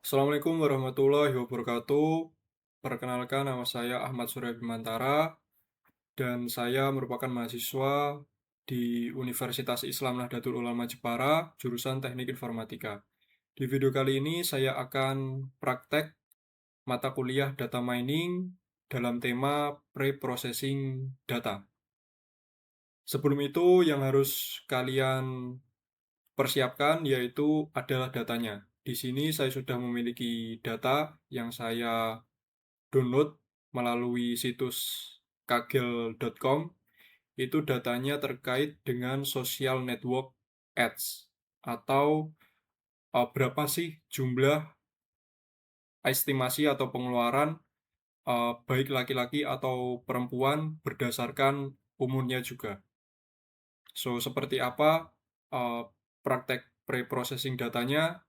Assalamualaikum warahmatullahi wabarakatuh. Perkenalkan, nama saya Ahmad Surya Bimantara dan saya merupakan mahasiswa di Universitas Islam Nahdlatul Ulama Jepara, jurusan Teknik Informatika. Di video kali ini saya akan praktek mata kuliah data mining dalam tema pre-processing data. Sebelum itu, yang harus kalian persiapkan yaitu adalah datanya. Di sini saya sudah memiliki data yang saya download melalui situs kagel.com. Itu datanya terkait dengan social network ads atau berapa sih jumlah estimasi atau pengeluaran baik laki-laki atau perempuan berdasarkan umurnya juga. So, seperti apa uh, praktek pre-processing datanya?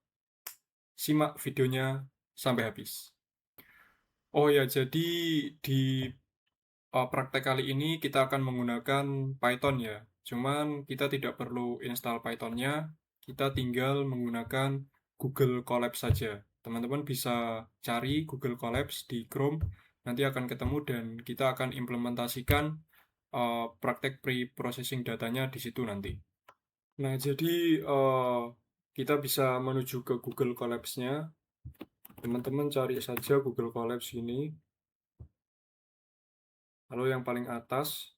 Simak videonya sampai habis. Oh ya, jadi di praktek kali ini kita akan menggunakan Python ya. Cuman kita tidak perlu install Pythonnya, kita tinggal menggunakan Google Colabs saja. Teman-teman bisa cari Google Colabs di Chrome, nanti akan ketemu dan kita akan implementasikan praktek pre-processing datanya di situ nanti. Nah, jadi kita bisa menuju ke Google Colabs-nya. Teman-teman cari saja Google Colabs ini. Lalu yang paling atas,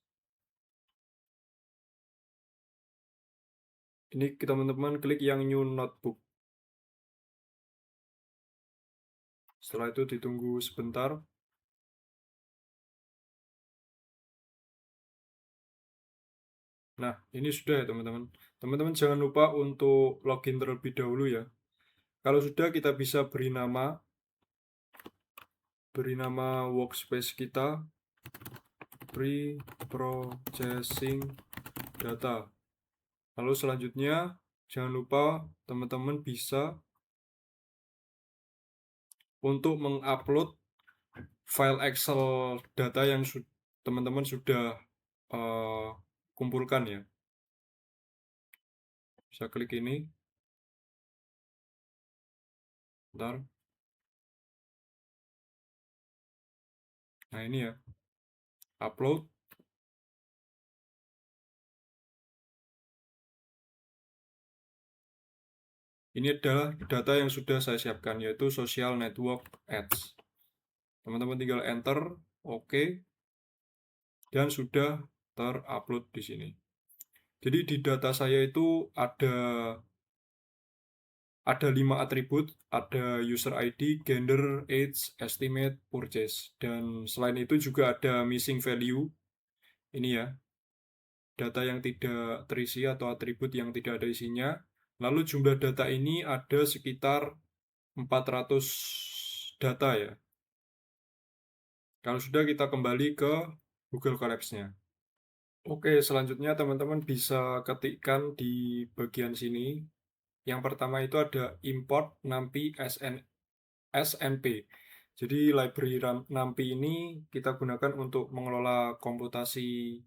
ini teman-teman klik yang New Notebook. Setelah itu ditunggu sebentar. Nah, ini sudah ya teman-teman. Teman-teman jangan lupa untuk login terlebih dahulu ya. Kalau sudah, kita bisa beri nama workspace kita pre-processing data. Lalu selanjutnya, jangan lupa teman-teman bisa untuk mengupload file Excel data yang teman-teman sudah uh, kumpulkan ya. Bisa klik ini. Bentar. Nah, ini ya. Upload. Ini adalah data yang sudah saya siapkan, yaitu social network ads. Teman-teman tinggal enter, oke, dan sudah terupload di sini. Jadi di data saya itu ada 5 atribut, ada user ID, gender, age, estimate, purchase. Dan selain itu juga ada missing value. Ini ya, data yang tidak terisi atau atribut yang tidak ada isinya. Lalu jumlah data ini ada sekitar 400 data ya. Kalau sudah, kita kembali ke Google Colabs-nya. Oke, selanjutnya teman-teman bisa ketikkan di bagian sini. Yang pertama itu ada import NumPy SNP. Jadi library NumPy ini kita gunakan untuk mengelola komputasi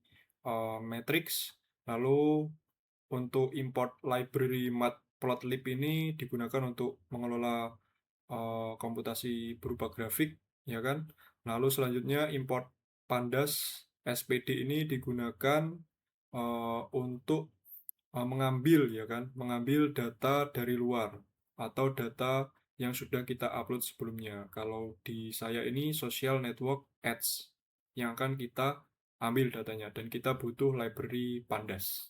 matrix. Lalu untuk import library matplotlib ini digunakan untuk mengelola komputasi berupa grafik, ya kan? Lalu selanjutnya import pandas SPD ini digunakan untuk mengambil, ya kan? Mengambil data dari luar atau data yang sudah kita upload sebelumnya. Kalau di saya ini social network ads yang akan kita ambil datanya dan kita butuh library pandas.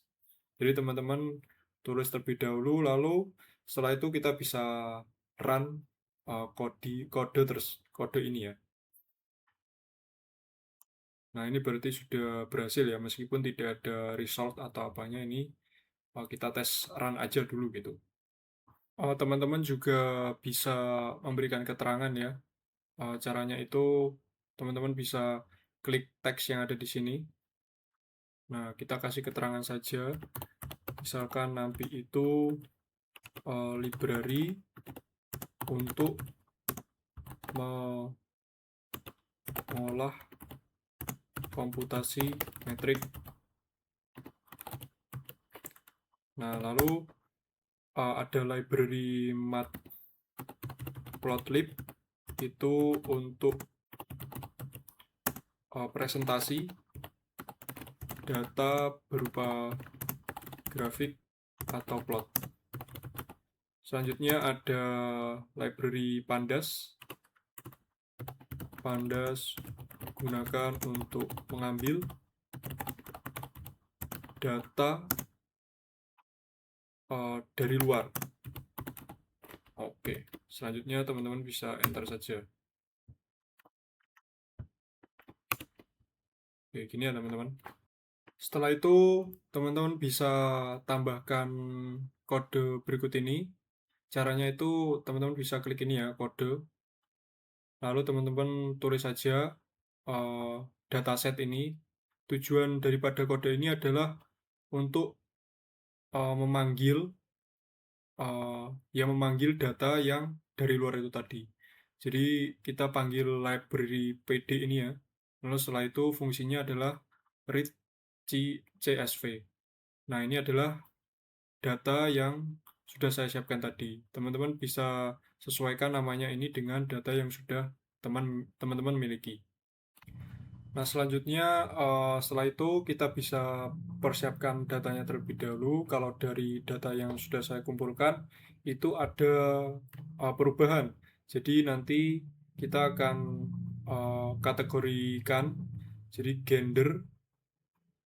Jadi teman-teman tulis terlebih dahulu, lalu setelah itu kita bisa run kode ini ya. Nah, ini berarti sudah berhasil ya, meskipun tidak ada result atau apanya. Ini kita tes run aja dulu gitu. Teman-teman juga bisa memberikan keterangan ya. Caranya itu teman-teman bisa klik teks yang ada di sini. Nah, kita kasih keterangan saja. Misalkan nanti itu library untuk mengolah komputasi metrik. Nah, lalu ada library Plotlib itu untuk presentasi data berupa grafik atau plot. Selanjutnya ada library Pandas. Pandas gunakan untuk mengambil data dari luar. Oke, selanjutnya teman-teman bisa enter saja. Oke, gini ya teman-teman. Setelah itu, teman-teman bisa tambahkan kode berikut ini. Caranya itu teman-teman bisa klik ini ya, kode. Lalu teman-teman tulis saja dataset ini. Tujuan daripada kode ini adalah untuk memanggil memanggil data yang dari luar itu tadi. Jadi kita panggil library PD ini ya. Lalu setelah itu fungsinya adalah read CSV. Nah, ini adalah data yang sudah saya siapkan tadi. Teman-teman bisa sesuaikan namanya ini dengan data yang sudah teman-teman miliki. Nah, selanjutnya setelah itu kita bisa persiapkan datanya terlebih dahulu. Kalau dari data yang sudah saya kumpulkan, itu ada perubahan. Jadi nanti kita akan kategorikan, jadi gender,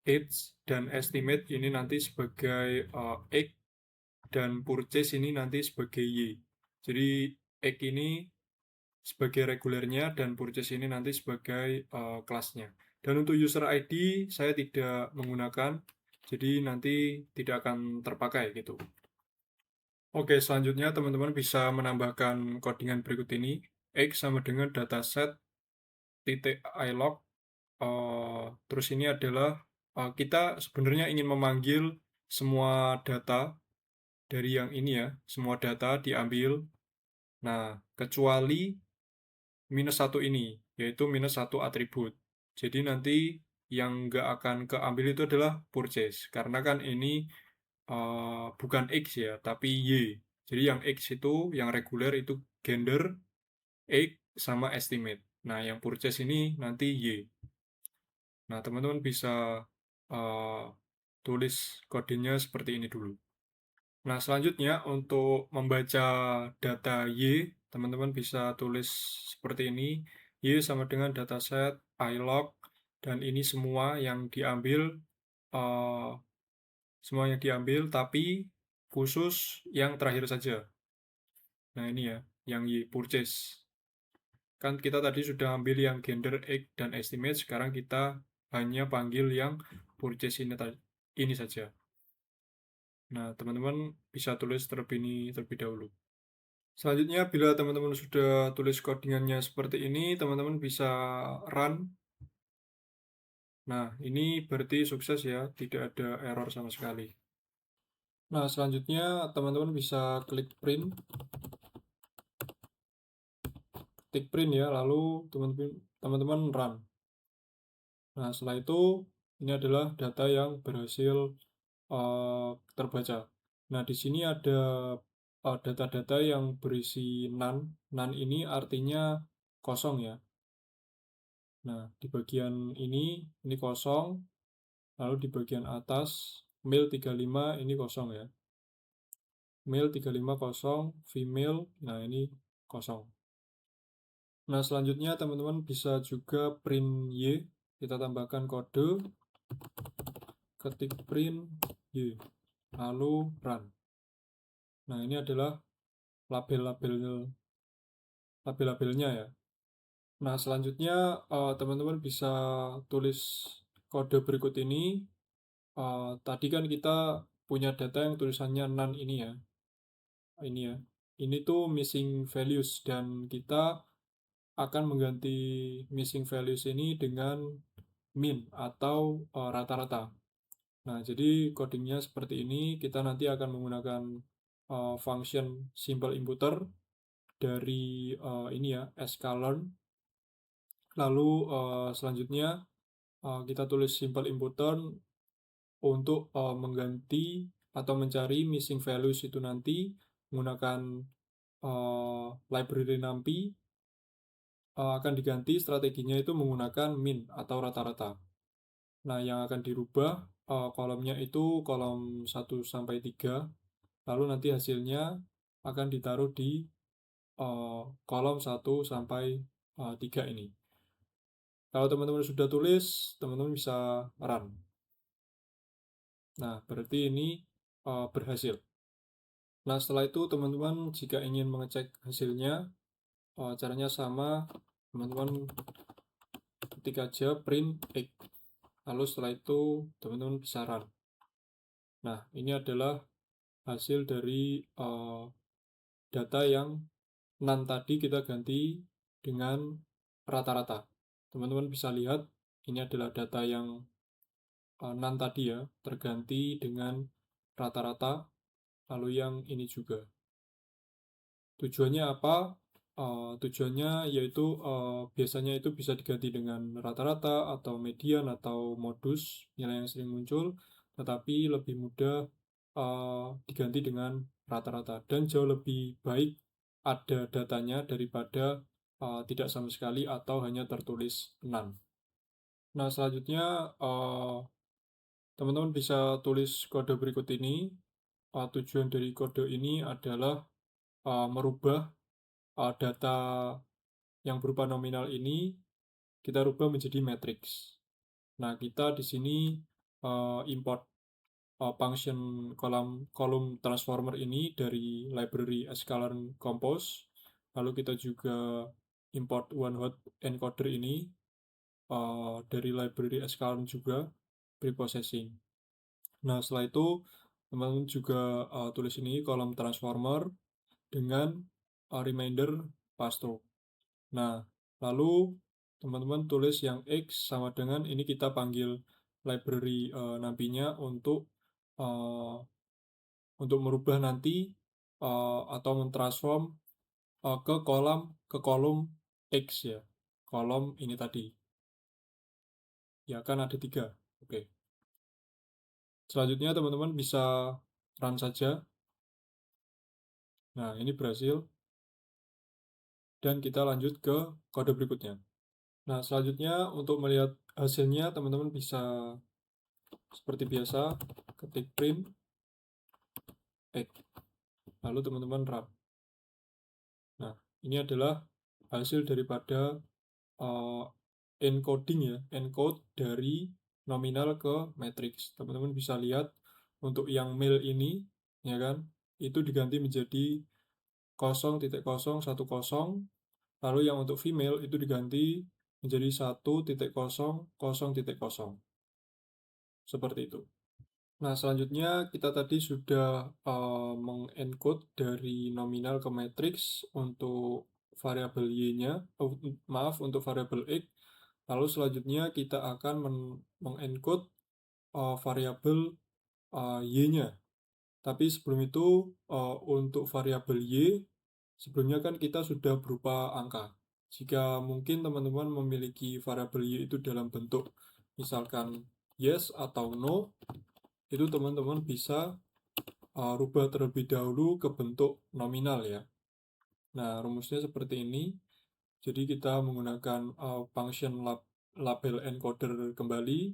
age, dan estimate ini nanti sebagai X, dan purchase ini nanti sebagai Y. Jadi X ini sebagai regulernya dan purchase ini nanti sebagai kelasnya. Dan untuk user ID saya tidak menggunakan, jadi nanti tidak akan terpakai gitu. Oke, selanjutnya teman-teman bisa menambahkan codingan berikut ini. X sama dengan dataset titik ilog. Terus ini adalah kita sebenarnya ingin memanggil semua data dari yang ini ya, semua data diambil. Nah, kecuali minus satu ini, yaitu minus satu atribut. Jadi nanti yang nggak akan keambil itu adalah purchase, karena kan ini bukan X ya, tapi Y. Jadi yang X itu, yang reguler itu gender, X, sama estimate. Nah, yang purchase ini nanti Y. Nah, teman-teman bisa uh, tulis kodenya seperti ini dulu. Nah, selanjutnya untuk membaca data Y, teman-teman bisa tulis seperti ini. Y sama dengan dataset ilog, dan ini uh, semua yang diambil, tapi khusus yang terakhir saja. Nah, ini ya, yang Y, purchase. Kan kita tadi sudah ambil yang gender, age, dan estimate, sekarang kita hanya panggil yang purchase ini saja. Nah, teman-teman bisa tulis terlebih dahulu. Selanjutnya, bila teman-teman sudah tulis codingannya seperti ini, teman-teman bisa run. Nah, ini berarti sukses ya, tidak ada error sama sekali. Nah, selanjutnya teman-teman bisa klik print, klik print ya, lalu teman-teman run. Nah, setelah itu, ini adalah data yang berhasil terbaca. Nah, di sini ada data-data yang berisi none. None ini artinya kosong ya. Nah, di bagian ini kosong, lalu di bagian atas, male 35 ini kosong ya. Male 35 kosong, female, nah ini kosong. Nah, selanjutnya teman-teman bisa juga print Y, kita tambahkan kode, ketik print Y, lalu run. Nah, ini adalah label-labelnya ya. Nah, selanjutnya teman-teman bisa tulis kode berikut ini. Tadi kan kita punya data yang tulisannya none ini ya. Ini ya. Ini tuh missing values, dan kita akan mengganti missing values ini dengan min atau rata-rata. Nah, jadi codingnya seperti ini. Kita nanti akan menggunakan function simple inputer dari ini ya, sklearn. Lalu selanjutnya kita tulis simple inputer untuk mengganti atau mencari missing values itu nanti menggunakan library NumPy akan diganti strateginya itu menggunakan min atau rata-rata. Nah, yang akan dirubah kolomnya itu kolom 1 sampai 3, lalu nanti hasilnya akan ditaruh di kolom 1 sampai 3 ini. Kalau teman-teman sudah tulis, teman-teman bisa run. Nah, berarti ini berhasil. Nah, setelah itu teman-teman jika ingin mengecek hasilnya, caranya sama, teman-teman ketik aja print x. Lalu setelah itu teman-teman bisa run. Nah, ini adalah hasil dari data yang NaN tadi kita ganti dengan rata-rata. Teman-teman bisa lihat ini adalah data yang NaN tadi ya, terganti dengan rata-rata, lalu yang ini juga. Tujuannya apa? Tujuannya yaitu biasanya itu bisa diganti dengan rata-rata atau median atau modus nilai yang sering muncul, tetapi lebih mudah diganti dengan rata-rata dan jauh lebih baik ada datanya daripada tidak sama sekali atau hanya tertulis none. Nah, selanjutnya teman-teman bisa tulis kode berikut ini. Tujuan dari kode ini adalah merubah data yang berupa nominal ini kita rubah menjadi matrix. Nah, kita di sini import function kolom transformer ini dari library sklearn compose. Lalu kita juga import one hot encoder ini dari library sklearn juga preprocessing. Nah, setelah itu teman-teman juga tulis ini kolom transformer dengan reminder passthrough. Nah, lalu teman-teman tulis yang X sama dengan ini kita panggil library NumPy-nya uh, untuk merubah nanti atau mentransform ke kolom X ya. Kolom ini tadi. Ya kan ada 3. Oke. Selanjutnya teman-teman bisa run saja. Nah, ini berhasil. Dan kita lanjut ke kode berikutnya. Nah, selanjutnya untuk melihat hasilnya, teman-teman bisa seperti biasa, ketik print X. Lalu teman-teman run. Nah, ini adalah hasil daripada encoding ya, encode dari nominal ke matrix. Teman-teman bisa lihat untuk yang male ini, ya kan, itu diganti menjadi 0.010, lalu yang untuk female itu diganti menjadi 1.0.0. Seperti itu. Nah, selanjutnya kita tadi sudah mengencode dari nominal ke matrix untuk variabel y-nya, maaf untuk variabel x. Lalu selanjutnya kita akan mengencode variabel y-nya. Tapi sebelum itu untuk variabel y sebelumnya kan kita sudah berupa angka. Jika mungkin teman-teman memiliki variabel y itu dalam bentuk misalkan yes atau no, itu teman-teman bisa rubah terlebih dahulu ke bentuk nominal ya. Nah, rumusnya seperti ini. Jadi kita menggunakan function label encoder kembali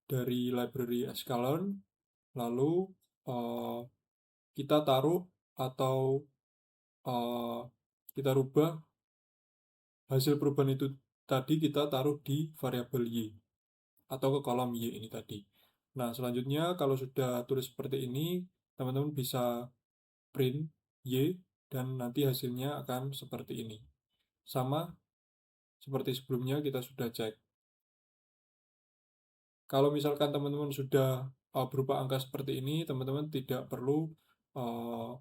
dari library sklearn, lalu kita taruh atau uh, kita rubah hasil perubahan itu tadi kita taruh di variabel y atau ke kolom y ini tadi. Nah, selanjutnya kalau sudah tulis seperti ini, teman-teman bisa print y dan nanti hasilnya akan seperti ini. Sama seperti sebelumnya kita sudah cek. Kalau misalkan teman-teman sudah berupa angka seperti ini, teman-teman tidak perlu uh,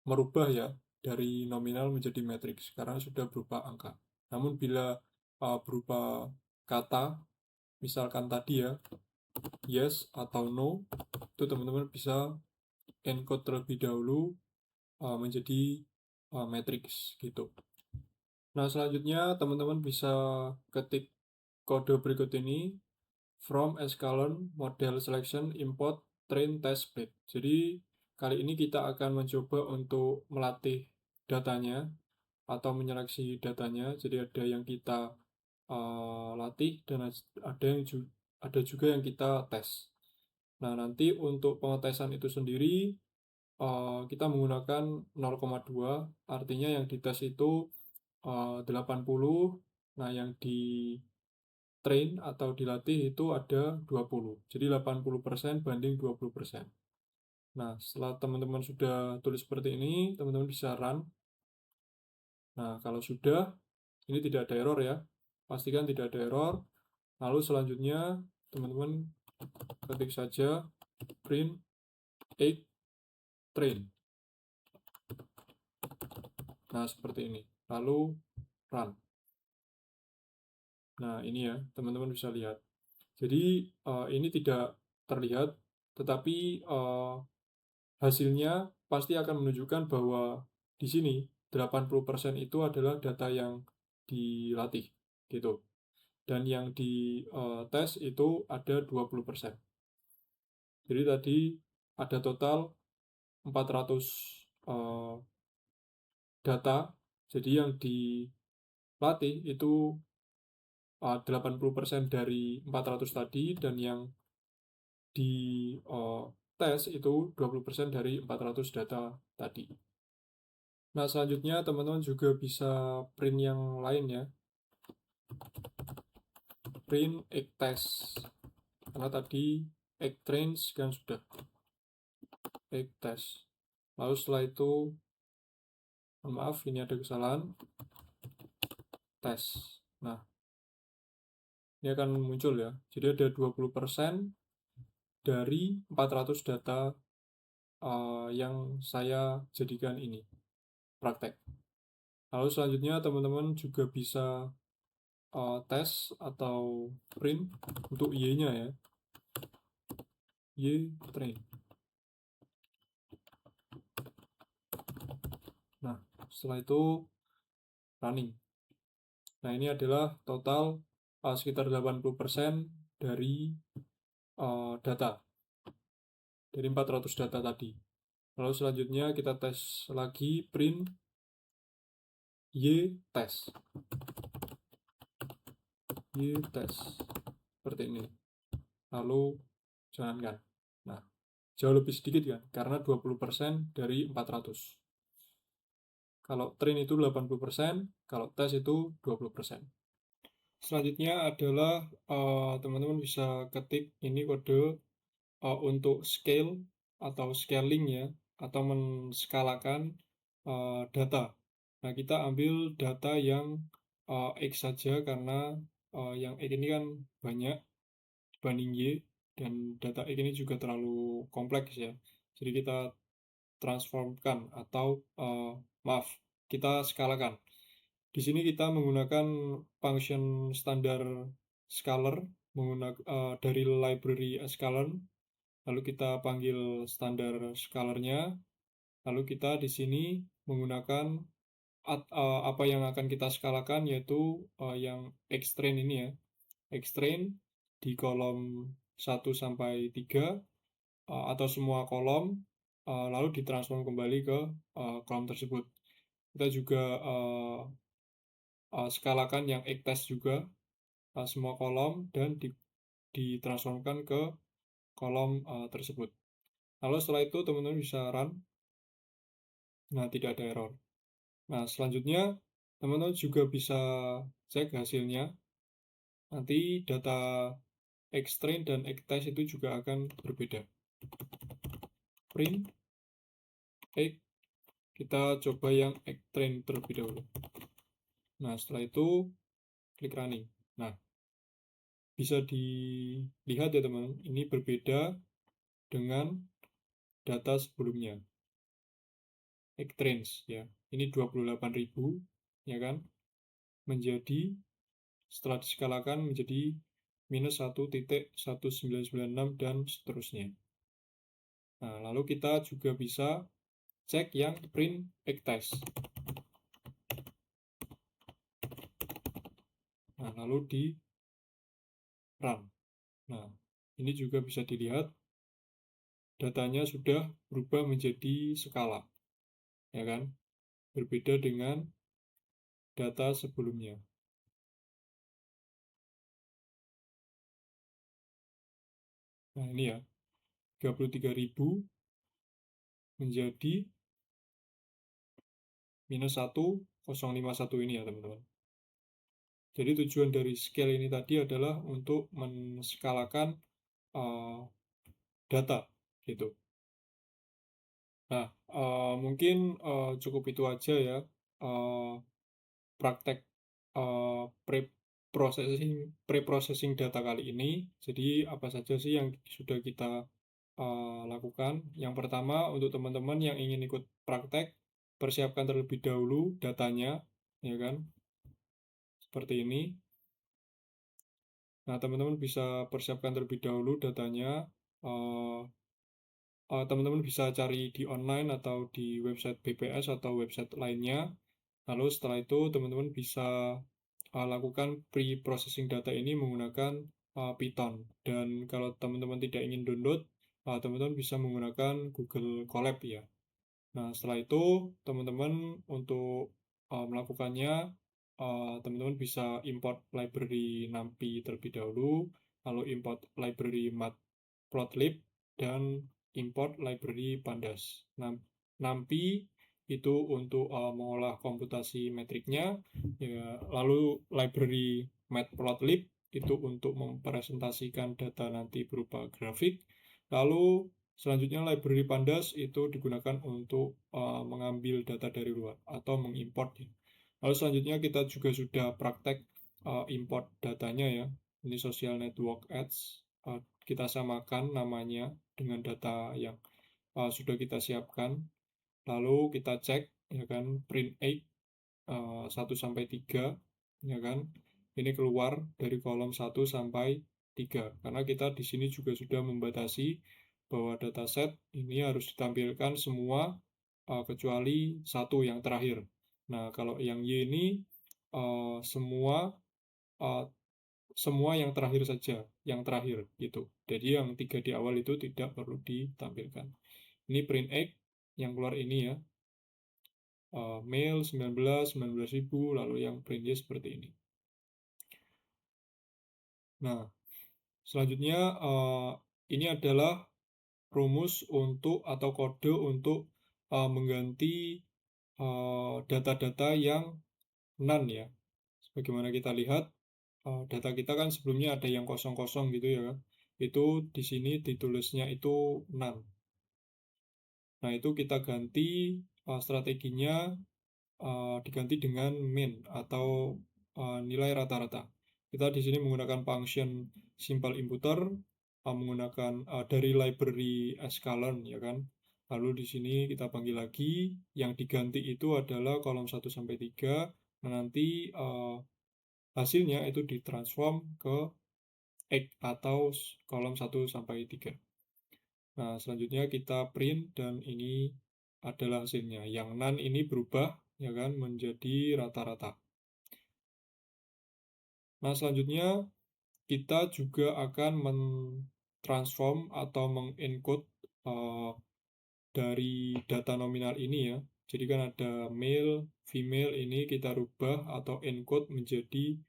merubah ya dari nominal menjadi matrix karena sudah berupa angka. Namun bila berupa kata, misalkan tadi ya, yes atau no, itu teman-teman bisa encode terlebih dahulu menjadi matrix gitu. Nah, selanjutnya teman-teman bisa ketik kode berikut ini from sklearn model selection import train test bed. Jadi kali ini kita akan mencoba untuk melatih datanya atau menyeleksi datanya. Jadi ada yang kita latih dan ada juga yang kita tes. Nah, nanti untuk pengetesan itu sendiri kita menggunakan 0,2, artinya yang dites itu 80, nah yang di train atau dilatih itu ada 20. Jadi 80% banding 20%. Nah, setelah teman-teman sudah tulis seperti ini, teman-teman bisa run. Nah, kalau sudah, ini tidak ada error ya. Pastikan tidak ada error. Lalu selanjutnya, teman-teman ketik saja print egg train. Nah, seperti ini. Lalu run. Nah, ini ya, teman-teman bisa lihat. Jadi, ini tidak terlihat, tetapi hasilnya pasti akan menunjukkan bahwa di sini 80% itu adalah data yang dilatih, gitu. Dan yang di tes itu ada 20%. Jadi tadi ada total 400 data. Jadi yang dilatih itu 80% dari 400 tadi, dan yang di tes itu 20% dari 400 data tadi. Nah, selanjutnya teman-teman juga bisa print yang lain ya. Print egg test. Karena tadi egg trains kan sudah egg test. Lalu setelah itu, maaf ini ada kesalahan, tes. Nah, ini akan muncul ya. Jadi ada 20% dari 400 data yang saya jadikan ini praktek. Lalu selanjutnya teman-teman juga bisa tes atau print untuk Y-nya ya. Y train. Nah, setelah itu running. Nah, ini adalah total sekitar 80% dari data, dari 400 data tadi. Lalu selanjutnya kita tes lagi, print Y test. Y test. Seperti ini. Lalu jalankan. Nah, jauh lebih sedikit kan, karena 20% dari 400. Kalau train itu 80%, kalau tes itu 20%. Selanjutnya adalah teman-teman bisa ketik ini kode untuk scale atau scaling ya, atau menskalakan data. Nah, kita ambil data yang X saja, karena yang X ini kan banyak dibanding Y, dan data X ini juga terlalu kompleks ya. Jadi kita transformkan atau maaf, kita skalakan. Di sini kita menggunakan function standar scalar dari library scalar. Lalu kita panggil standar scalarnya. Lalu kita di sini menggunakan apa yang akan kita skalakan, yaitu yang xtrain ini ya. Xtrain di kolom 1 sampai 3 atau semua kolom, lalu ditransform kembali ke kolom tersebut. Kita juga skalakan yang test juga, semua kolom, dan ditransformkan ke kolom tersebut. Lalu setelah itu teman-teman bisa run. Nah, tidak ada error. Nah, selanjutnya teman-teman juga bisa cek hasilnya. Nanti data xtrain dan xtest itu juga akan berbeda. Print x, kita coba yang xtrain terlebih dahulu. Nah, setelah itu klik running. Nah, bisa dilihat ya teman, ini berbeda dengan data sebelumnya. Xtrains ya. Ini 28.000 ya kan, menjadi setelah diskalakan menjadi minus 1.1996 dan seterusnya. Nah, lalu kita juga bisa cek yang print test. Nah, lalu di run. Nah, ini juga bisa dilihat datanya sudah berubah menjadi skala, ya kan? berbeda dengan data sebelumnya. Nah, ini ya, 33.000 menjadi minus 1,051 ini ya, teman-teman. Jadi tujuan dari scale ini tadi adalah untuk menskalakan data, gitu. Nah, mungkin cukup itu aja ya, praktek pre-processing data kali ini. Jadi apa saja sih yang sudah kita lakukan? Yang pertama, untuk teman-teman yang ingin ikut praktek, persiapkan terlebih dahulu datanya, ya kan? Seperti ini. Nah, teman-teman bisa persiapkan terlebih dahulu datanya. Eh, Teman-teman bisa cari di online atau di website BPS atau website lainnya. Lalu setelah itu teman-teman bisa lakukan pre-processing data ini menggunakan Python. Dan kalau teman-teman tidak ingin download, teman-teman bisa menggunakan Google Colab ya. Nah, setelah itu teman-teman untuk melakukannya, teman-teman bisa import library NumPy terlebih dahulu, lalu import library Matplotlib, dan import library Pandas. NumPy itu untuk mengolah komputasi metriknya, ya, lalu library Matplotlib itu untuk mempresentasikan data nanti berupa grafik, lalu selanjutnya library Pandas itu digunakan untuk mengambil data dari luar atau mengimport. Lalu selanjutnya kita juga sudah praktek import datanya ya. Ini social network ads. Kita samakan namanya dengan data yang sudah kita siapkan. Lalu kita cek ya kan print 1 sampai 3 ya kan. Ini keluar dari kolom 1 sampai 3 karena kita di sini juga sudah membatasi bahwa dataset ini harus ditampilkan semua kecuali satu yang terakhir. Nah, kalau yang Y ini uh, semua uh, semua yang terakhir saja, yang terakhir gitu. Jadi yang 3 di awal itu tidak perlu ditampilkan. Ini print X yang keluar ini ya. Mail 19.000, lalu yang print Y seperti ini. Nah, selanjutnya ini adalah rumus untuk atau kode untuk mengganti data-data yang none ya. Sebagaimana kita lihat, data kita kan sebelumnya ada yang kosong-kosong gitu ya kan. Itu di sini ditulisnya itu none. Nah, itu kita ganti strateginya diganti dengan min atau nilai rata-rata. Kita di sini menggunakan function simple imputer, menggunakan dari library sklearn ya kan. Lalu di sini kita panggil lagi, yang diganti itu adalah kolom 1 sampai 3. Nah, nanti hasilnya itu ditransform ke X atau kolom 1 sampai 3. Nah, selanjutnya kita print dan ini adalah hasilnya. Yang none ini berubah ya kan menjadi rata-rata. Nah, selanjutnya kita juga akan mentransform atau mengencode dari data nominal ini ya. Jadi kan ada male, female, ini kita rubah atau encode menjadi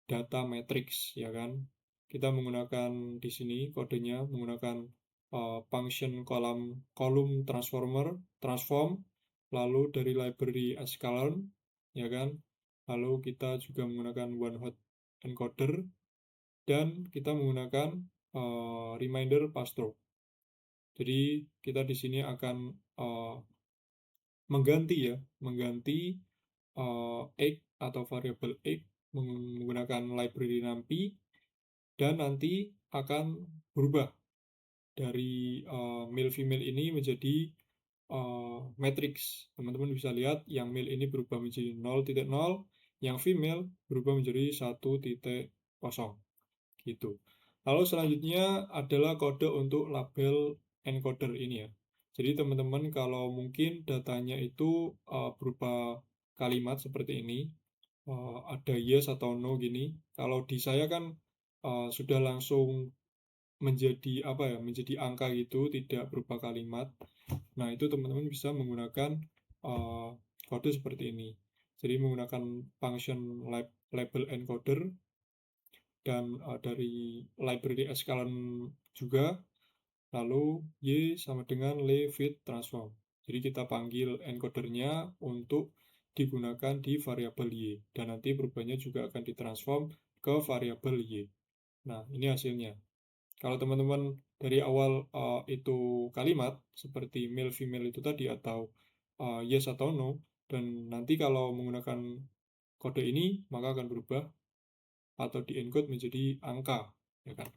data matrix ya kan. Kita menggunakan di sini kodenya menggunakan function kolom transformer transform, lalu dari library sklearn ya kan. Lalu kita juga menggunakan one hot encoder dan kita menggunakan reminder passthrough. Jadi kita di sini akan mengganti X atau variabel X menggunakan library NumPy, dan nanti akan berubah dari male female ini menjadi matrix. Teman-teman bisa lihat yang male ini berubah menjadi 0.0, yang female berubah menjadi 1.0 gitu. Lalu selanjutnya adalah kode untuk label encoder ini ya. Jadi teman-teman kalau mungkin datanya itu berupa kalimat seperti ini, ada yes atau no gini. Kalau di saya kan sudah langsung menjadi apa ya, menjadi angka gitu, tidak berupa kalimat. Nah, itu teman-teman bisa menggunakan kode seperti ini. Jadi menggunakan function label encoder dan dari library sklearn juga, lalu y sama dengan le fit transform. Jadi kita panggil encodernya untuk digunakan di variabel y, dan nanti perubahannya juga akan ditransform ke variabel y. Nah, ini hasilnya. Kalau teman-teman dari awal itu kalimat seperti male female itu tadi, atau yes atau no, dan nanti kalau menggunakan kode ini maka akan berubah atau di-encode menjadi angka, ya kan?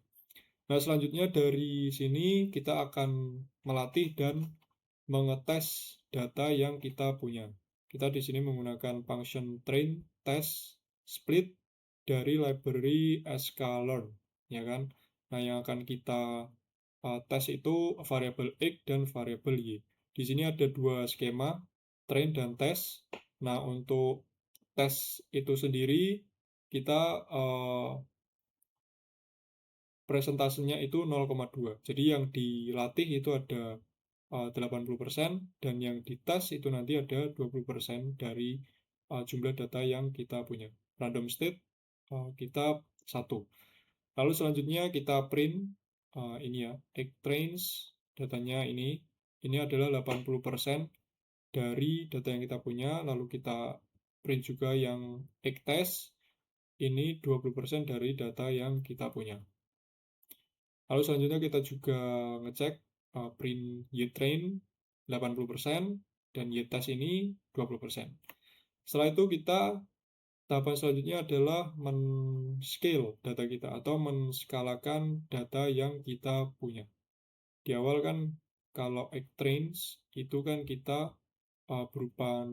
Nah, selanjutnya dari sini kita akan melatih dan mengetes data yang kita punya. Kita di sini menggunakan function train, test, split dari library sklearn, ya kan? Nah, yang akan kita tes itu variabel x dan variabel y. Di sini ada dua skema, train dan test. Nah, untuk tes itu sendiri kita presentasenya itu 0,2. Jadi yang dilatih itu ada 80%, dan yang dites itu nanti ada 20% dari jumlah data yang kita punya. Random state kita 1. Lalu selanjutnya kita print ini ya, egg trains, datanya ini. Ini adalah 80% dari data yang kita punya, lalu kita print juga yang egg test, ini 20% dari data yang kita punya. Lalu selanjutnya kita juga ngecek print ytrain 80% dan ytest ini 20%. Setelah itu kita tahapan selanjutnya adalah men-scale data kita atau menskalakan data yang kita punya. Di awal kan kalau trains itu kan kita berupa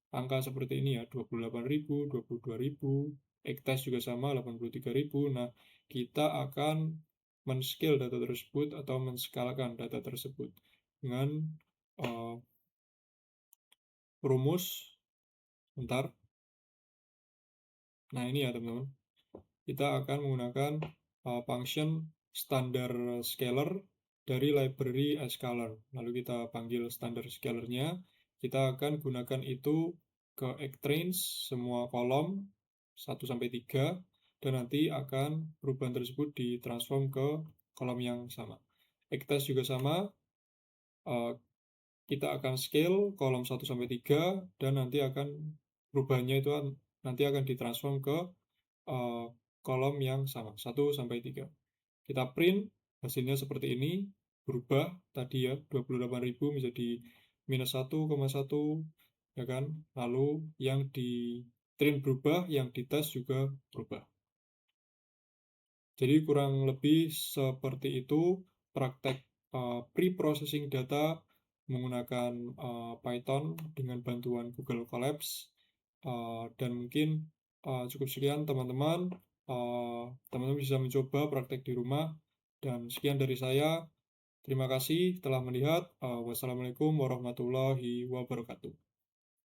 angka seperti ini ya, 28.000, 22.000, test juga sama 83.000. Nah, kita akan men-scale data tersebut atau menskalakan data tersebut dengan rumus. Bentar. Nah, ini ya teman-teman. Kita akan menggunakan function standar scalar dari library sklearn. Lalu kita panggil standar scalarnya. Kita akan gunakan itu ke trains semua kolom 1 sampai 3, dan nanti akan perubahan tersebut ditransform ke kolom yang sama. Test juga sama, kita akan scale kolom 1 sampai 3, dan nanti akan perubahannya itu nanti akan ditransform ke kolom yang sama 1 sampai 3. Kita print hasilnya seperti ini, berubah tadi ya 28.000 menjadi minus 1,1, ya kan? Lalu yang di print berubah, yang dites juga berubah. Jadi kurang lebih seperti itu praktek pre-processing data menggunakan Python dengan bantuan Google Colabs. Dan mungkin cukup sekian teman-teman. Teman-teman bisa mencoba praktek di rumah. Dan sekian dari saya. Terima kasih telah melihat. Wassalamualaikum warahmatullahi wabarakatuh.